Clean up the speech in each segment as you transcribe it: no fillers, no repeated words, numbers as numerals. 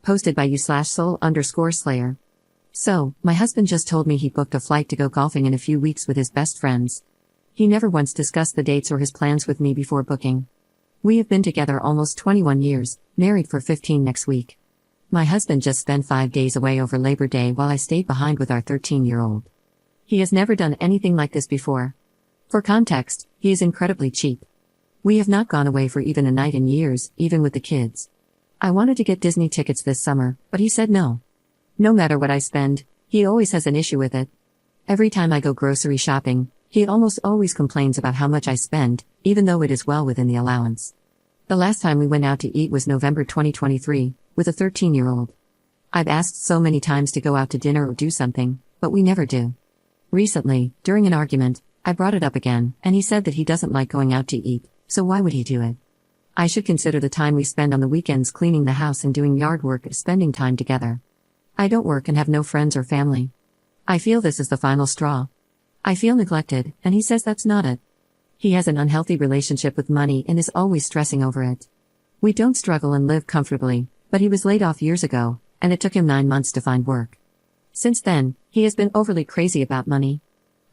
Posted by you/soul_slayer. So, my husband just told me he booked a flight to go golfing in a few weeks with his best friends. He never once discussed the dates or his plans with me before booking. We have been together almost 21 years, married for 15 next week. My husband just spent 5 days away over Labor Day while I stayed behind with our 13-year-old. He has never done anything like this before. For context, he is incredibly cheap. We have not gone away for even a night in years, even with the kids. I wanted to get Disney tickets this summer, but he said no. No matter what I spend, he always has an issue with it. Every time I go grocery shopping, he almost always complains about how much I spend, even though it is well within the allowance. The last time we went out to eat was November 2023, with a 13-year-old. I've asked so many times to go out to dinner or do something, but we never do. Recently, during an argument, I brought it up again, and he said that he doesn't like going out to eat, so why would he do it? I should consider the time we spend on the weekends cleaning the house and doing yard work as spending time together. I don't work and have no friends or family. I feel this is the final straw. I feel neglected, and he says that's not it. He has an unhealthy relationship with money and is always stressing over it. We don't struggle and live comfortably, but he was laid off years ago, and it took him 9 months to find work. Since then, he has been overly crazy about money.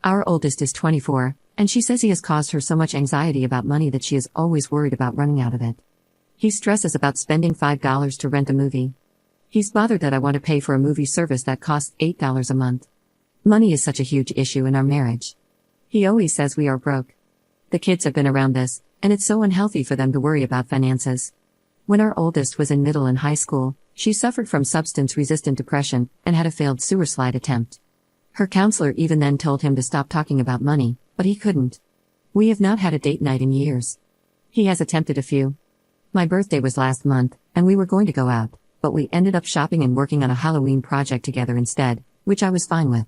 Our oldest is 24, and she says he has caused her so much anxiety about money that she is always worried about running out of it. He stresses about spending $5 to rent a movie. He's bothered that I want to pay for a movie service that costs $8 a month. Money is such a huge issue in our marriage. He always says we are broke. The kids have been around this, and it's so unhealthy for them to worry about finances. When our oldest was in middle and high school, she suffered from substance-resistant depression and had a failed sewer slide attempt. Her counselor even then told him to stop talking about money, but he couldn't. We have not had a date night in years. He has attempted a few. My birthday was last month, and we were going to go out, but we ended up shopping and working on a Halloween project together instead, which I was fine with.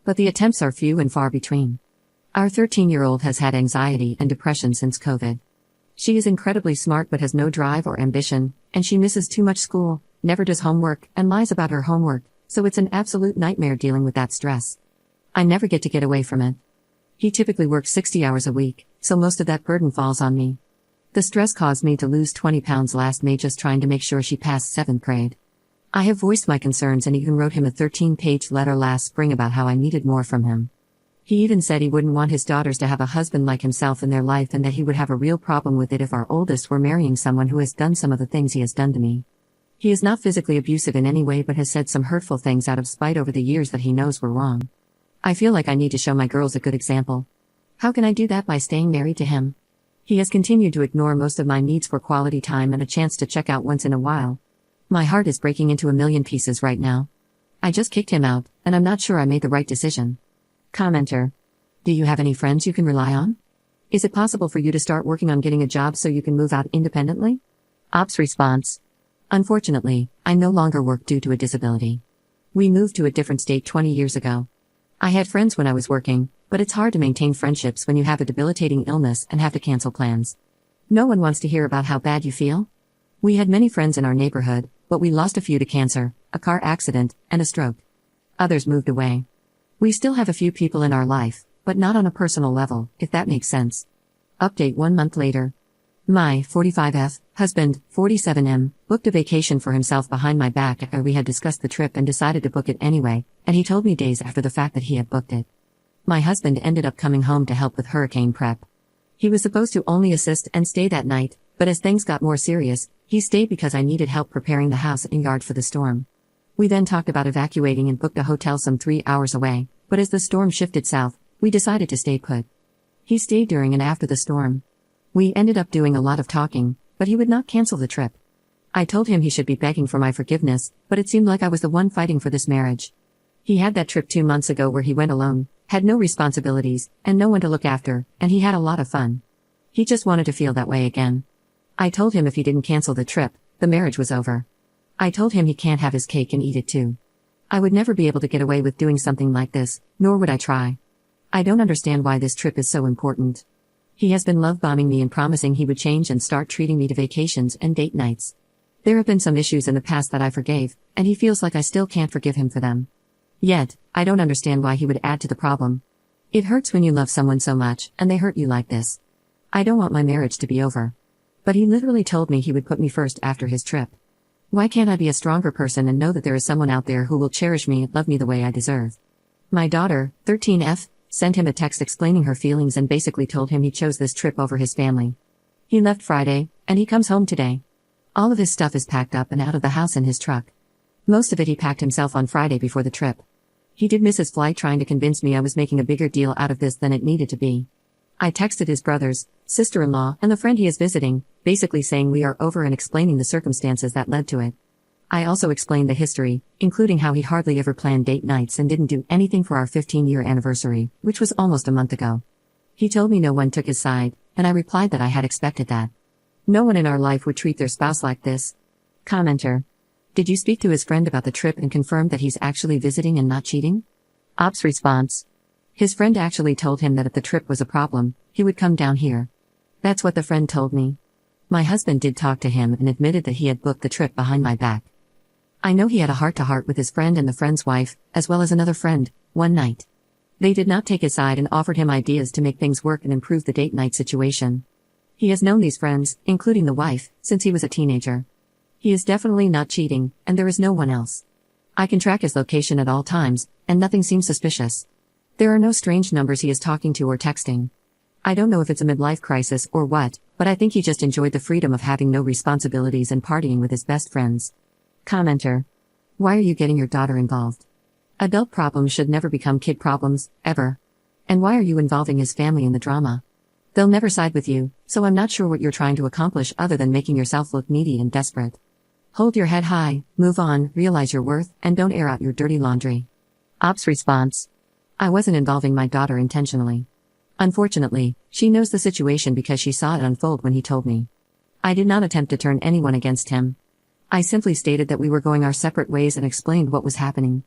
But the attempts are few and far between. Our 13-year-old has had anxiety and depression since COVID. She is incredibly smart but has no drive or ambition, and she misses too much school, never does homework, and lies about her homework, so it's an absolute nightmare dealing with that stress. I never get to get away from it. He typically works 60 hours a week, so most of that burden falls on me. The stress caused me to lose 20 pounds last May just trying to make sure she passed 7th grade. I have voiced my concerns and even wrote him a 13-page letter last spring about how I needed more from him. He even said he wouldn't want his daughters to have a husband like himself in their life and that he would have a real problem with it if our oldest were marrying someone who has done some of the things he has done to me. He is not physically abusive in any way but has said some hurtful things out of spite over the years that he knows were wrong. I feel like I need to show my girls a good example. How can I do that by staying married to him? He has continued to ignore most of my needs for quality time and a chance to check out once in a while. My heart is breaking into a million pieces right now. I just kicked him out, and I'm not sure I made the right decision. Commenter. Do you have any friends you can rely on? Is it possible for you to start working on getting a job so you can move out independently? Ops response. Unfortunately, I no longer work due to a disability. We moved to a different state 20 years ago. I had friends when I was working, but it's hard to maintain friendships when you have a debilitating illness and have to cancel plans. No one wants to hear about how bad you feel. We had many friends in our neighborhood, but we lost a few to cancer, a car accident, and a stroke. Others moved away. We still have a few people in our life, but not on a personal level, if that makes sense. Update 1 month later. My 45F husband, 47M, booked a vacation for himself behind my back after we had discussed the trip and decided to book it anyway, and he told me days after the fact that he had booked it. My husband ended up coming home to help with hurricane prep. He was supposed to only assist and stay that night, but as things got more serious, he stayed because I needed help preparing the house and yard for the storm. We then talked about evacuating and booked a hotel some 3 hours away, but as the storm shifted south, we decided to stay put. He stayed during and after the storm. We ended up doing a lot of talking, but he would not cancel the trip. I told him he should be begging for my forgiveness, but it seemed like I was the one fighting for this marriage. He had that trip 2 months ago where he went alone, had no responsibilities, and no one to look after, and he had a lot of fun. He just wanted to feel that way again. I told him if he didn't cancel the trip, the marriage was over. I told him he can't have his cake and eat it too. I would never be able to get away with doing something like this, nor would I try. I don't understand why this trip is so important. He has been love-bombing me and promising he would change and start treating me to vacations and date nights. There have been some issues in the past that I forgave, and he feels like I still can't forgive him for them. Yet, I don't understand why he would add to the problem. It hurts when you love someone so much, and they hurt you like this. I don't want my marriage to be over. But he literally told me he would put me first after his trip. Why can't I be a stronger person and know that there is someone out there who will cherish me and love me the way I deserve? My daughter, 13F, sent him a text explaining her feelings and basically told him he chose this trip over his family. He left Friday, and he comes home today. All of his stuff is packed up and out of the house in his truck. Most of it he packed himself on Friday before the trip. He did miss his flight, trying to convince me I was making a bigger deal out of this than it needed to be. I texted his brothers, sister-in-law, and the friend he is visiting, basically saying we are over and explaining the circumstances that led to it. I also explained the history, including how he hardly ever planned date nights and didn't do anything for our 15-year anniversary, which was almost a month ago. He told me no one took his side, and I replied that I had expected that. No one in our life would treat their spouse like this. Commenter. Did you speak to his friend about the trip and confirm that he's actually visiting and not cheating? Ops response. His friend actually told him that if the trip was a problem, he would come down here. That's what the friend told me. My husband did talk to him and admitted that he had booked the trip behind my back. I know he had a heart-to-heart with his friend and the friend's wife, as well as another friend, one night. They did not take his side and offered him ideas to make things work and improve the date night situation. He has known these friends, including the wife, since he was a teenager. He is definitely not cheating, and there is no one else. I can track his location at all times, and nothing seems suspicious. There are no strange numbers he is talking to or texting. I don't know if it's a midlife crisis or what, but I think he just enjoyed the freedom of having no responsibilities and partying with his best friends. Commenter. Why are you getting your daughter involved? Adult problems should never become kid problems, ever. And why are you involving his family in the drama? They'll never side with you, so I'm not sure what you're trying to accomplish other than making yourself look needy and desperate. Hold your head high, move on, realize your worth, and don't air out your dirty laundry. Ops response. I wasn't involving my daughter intentionally. Unfortunately, she knows the situation because she saw it unfold when he told me. I did not attempt to turn anyone against him. I simply stated that we were going our separate ways and explained what was happening.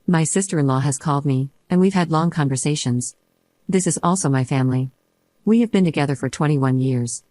My sister-in-law has called me, and we've had long conversations. This is also my family. We have been together for 21 years.